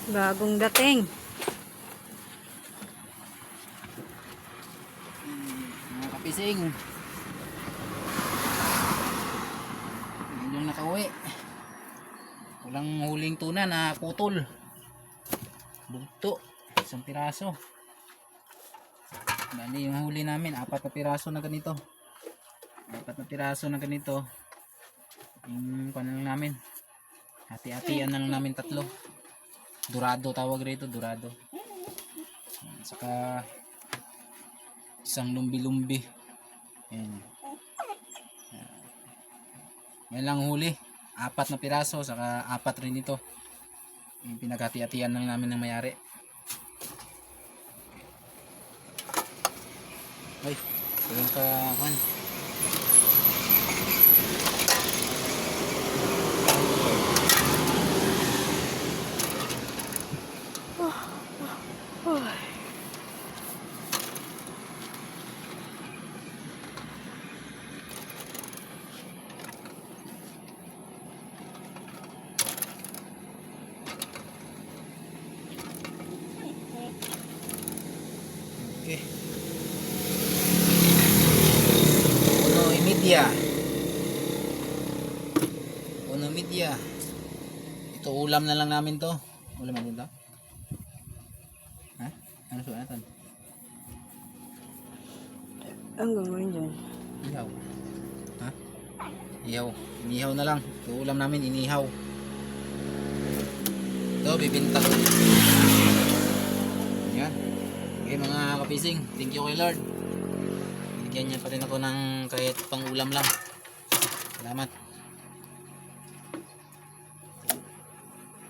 Bagong dating. Mga kapising. Ngayon yung nakauwi. Walang huling tuna na putol. Bugto. Isang piraso. Bali yung huli namin, 4 na piraso na ganito. 4 na piraso na ganito. Yung lang namin. Hati-hatian na lang namin 3. Dorado tawag rito, dorado. Saka isang lumbi-lumbi. Ayan. Yan lang huli. 4 na piraso, saka 4 rin ito. Yung pinaghati-hatian lang namin ng mayari. Ay, yung kawan. Okay. Uno media. Ito ulam na lang namin to. Ulam natin to. Ha? Ano suot natin? Ang gagawin dyan? Ihaw. Ha? Ihaw. Inihaw na lang. Ito ulam namin, inihaw. Ito, bibinta ko. Yan. Okay mga kapising. Thank you kay Lord. Bigyan niya pa rin ako ng kahit pang ulam lang. Salamat.